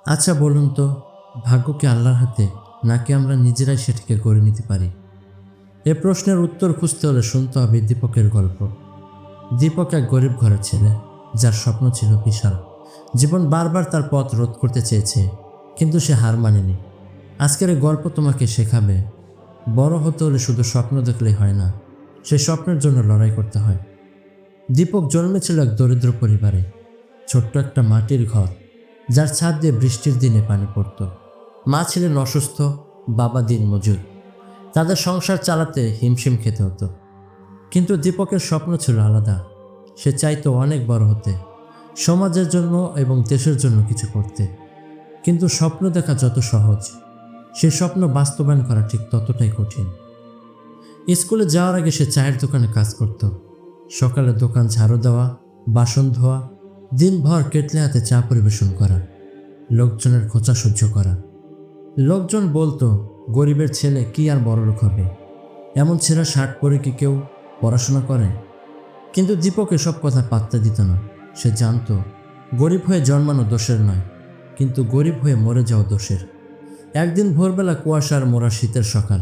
আচ্ছা বলুন তো, ভাগ্য কি আল্লাহর হাতে, নাকি আমরা নিজেরাই সেটাকে গড়ে নিতে পারি? এ প্রশ্নের উত্তর খুঁজতে হলে শুনতে হবে দীপকের গল্প। দীপক এক গরিব ঘরের ছেলে, যার স্বপ্ন ছিল বিশাল। জীবন বারবার তার পথ রোধ করতে চেয়েছে, কিন্তু সে হার মানেনি। আজকের এই গল্প তোমাকে শেখাবে, বড় হতে হলে শুধু স্বপ্ন দেখলেই হয় না, সে স্বপ্নের জন্য লড়াই করতে হয়। দীপক জন্মেছিল এক দরিদ্র পরিবারে। ছোট্ট একটা মাটির ঘর, যার ছাদ দিয়ে বৃষ্টির দিনে পানি পড়ত। মা ছিলেন অসুস্থ, বাবা দিনমজুর। তাদের সংসার চালাতে হিমশিম খেতে হতো। কিন্তু দীপকের স্বপ্ন ছিল আলাদা। সে চাইতো অনেক বড় হতে, সমাজের জন্য এবং দেশের জন্য কিছু করতে। কিন্তু স্বপ্ন দেখা যত সহজ, সে স্বপ্ন বাস্তবায়ন করা ঠিক ততটাই কঠিন। স্কুলে যাওয়ার আগে সে চায়ের দোকানে কাজ করত। সকালে দোকান ঝাড়ু দেওয়া, বাসন ধোয়া, দিনভর কেটলে হাতে চা পরিবেশন করা, লোকজনের খোঁচা সহ্য করা। লোকজন বলতো, গরিবের ছেলে কি আর বড়লোক হবে, এমন ছেঁড়া শার্ট পরে কি কেউ পড়াশোনা করে? কিন্তু দীপক এসব কথা পাত্তা দিত না। সে জানতো, গরিব হয়ে জন্মানো দোষের নয়, কিন্তু গরিব হয়ে মরে যাওয়া দোষের। একদিন ভোরবেলা কুয়াশার মোড়া শীতের সকাল,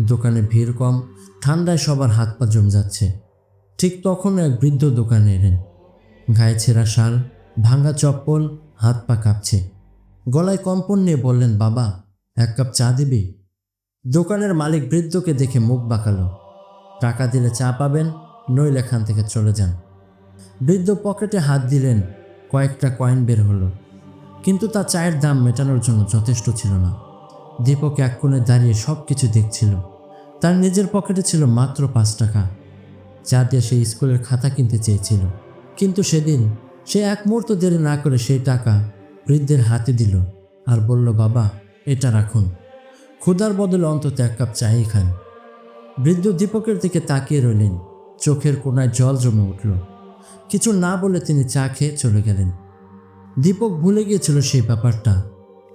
দোকানে ভিড় কম, ঠান্ডায় সবার হাত পা জমে যাচ্ছে। ঠিক তখন এক বৃদ্ধ দোকানে এলেন। গায়ে ছেঁড়া শাল, ভাঙা চপ্পল, হাত পা কাঁপছে। গলায় কম্পন নিয়ে বললেন, বাবা, এক কাপ চা দিবি? দোকানের মালিক বৃদ্ধকে দেখে মুখ বাঁকালো। টাকা দিলে চা পাবেন, নইলে এখান থেকে চলে যান। বৃদ্ধ পকেটে হাত দিলেন, কয়েকটা কয়েন বের হলো, কিন্তু তা চায়ের দাম মেটানোর জন্য যথেষ্ট ছিল না। দীপক এক কোণে দাঁড়িয়ে সব কিছু দেখছিল। তার নিজের পকেটে ছিল মাত্র 5 টাকা, যা দিয়ে সে স্কুলের খাতা কিনতে চেয়েছিল। কিন্তু সেদিন সে এক মুহূর্ত দেরি না করে সেই টাকা বৃদ্ধের হাতে দিল আর বলল, বাবা, এটা রাখুন। ক্ষুধার বদলে অন্তত এক কাপ চাই খান। বৃদ্ধ দীপকের দিকে তাকিয়ে রইলেন। চোখের কোণায় জল জমে উঠল। কিছু না বলে তিনি চা খেয়ে চলে গেলেন। দীপক ভুলে গিয়েছিল সেই ব্যাপারটা,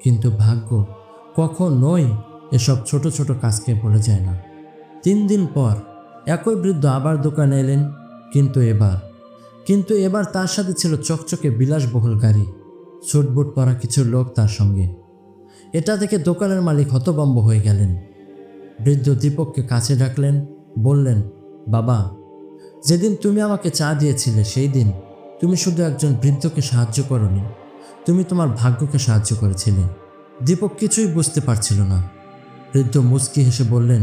কিন্তু ভাগ্য কখনোই এসব ছোট ছোট কাজকে ভুলে যায় না। 3 দিন পর একই বৃদ্ধ আবার দোকানে এলেন, কিন্তু এবার তার সাথে ছিল চকচকে বিলাসবহুল গাড়ি, ছুটবুট পরা কিছু লোক তার সঙ্গে। এটা দেখে দোকানের মালিক হতভম্ব হয়ে গেলেন। বৃদ্ধ দীপককে কাছে ডাকলেন, বললেন, বাবা, যেদিন তুমি আমাকে চা দিয়েছিলে সেই দিন তুমি শুধু একজন বৃদ্ধকে সাহায্য করোনি, তুমি তোমার ভাগ্যকে সাহায্য করেছিলে। দীপক কিছুই বুঝতে পারছিল না। বৃদ্ধ মুচকি হেসে বললেন,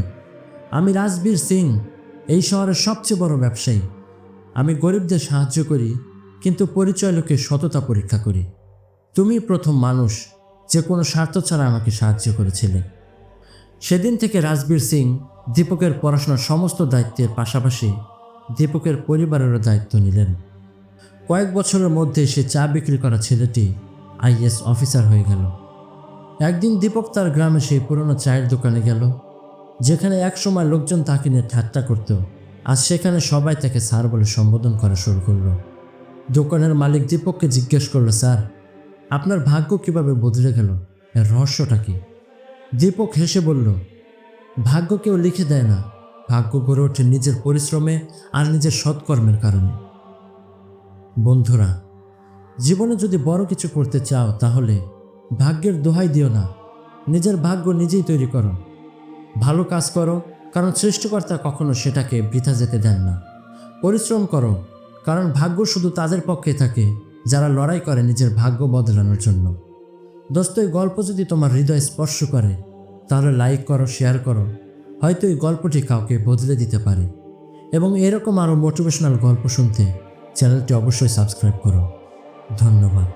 আমি রাজবীর সিং, এই শহরের সবচেয়ে বড় ব্যবসায়ী। আমি গরিবদের সাহায্য করি, কিন্তু পরিচয় লোকে সততা পরীক্ষা করি। তুমি প্রথম মানুষ যে কোনো স্বার্থ ছাড়া আমাকে সাহায্য করেছিলে। সেদিন থেকে রাজবীর সিং দীপকের পড়াশোনার সমস্ত দায়িত্বের পাশাপাশি দীপকের পরিবারেরও দায়িত্ব নিলেন। কয়েক বছরের মধ্যে সে চা বিক্রি করা ছেলেটি আইএএস অফিসার হয়ে গেল। একদিন দীপক তার গ্রামে সেই পুরনো চায়ের দোকানে গেল, যেখানে একসময় লোকজন তাকে নিয়ে ঠাট্টা করত। আজ সেখানে সবাই তাকে স্যার বলে সম্বোধন করা শুরু করলো। দোকানের মালিক দীপককে জিজ্ঞেস করলো, স্যার, আপনার ভাগ্য কিভাবে বদলে গেল, এর রহস্যটা কি? দীপক হেসে বলল, ভাগ্য কেউ লিখে দেয় না, ভাগ্য গড়ে ওঠে নিজের পরিশ্রমে আর নিজের সৎকর্মের কারণে। বন্ধুরা, জীবনে যদি বড় কিছু করতে চাও তাহলে ভাগ্যের দোহাই দিও না, নিজের ভাগ্য নিজেই তৈরি করো। ভালো কাজ করো, কারণ সৃষ্টিকর্তা কখনো সেটাকে বৃথা যেতে দেন না। পরিশ্রম করো, কারণ ভাগ্য শুধু তাদের পক্ষে থাকে যারা লড়াই করে নিজের ভাগ্য বদলানোর জন্য। দোস্ত, এই গল্প যদি তোমার হৃদয় স্পর্শ করে তাহলে লাইক করো, শেয়ার করো। হয়তো এই গল্পটি কাউকে বদলে দিতে পারে। এবং এরকম আরও মোটিভেশনাল গল্প শুনতে চ্যানেলটি অবশ্যই সাবস্ক্রাইব করো। ধন্যবাদ।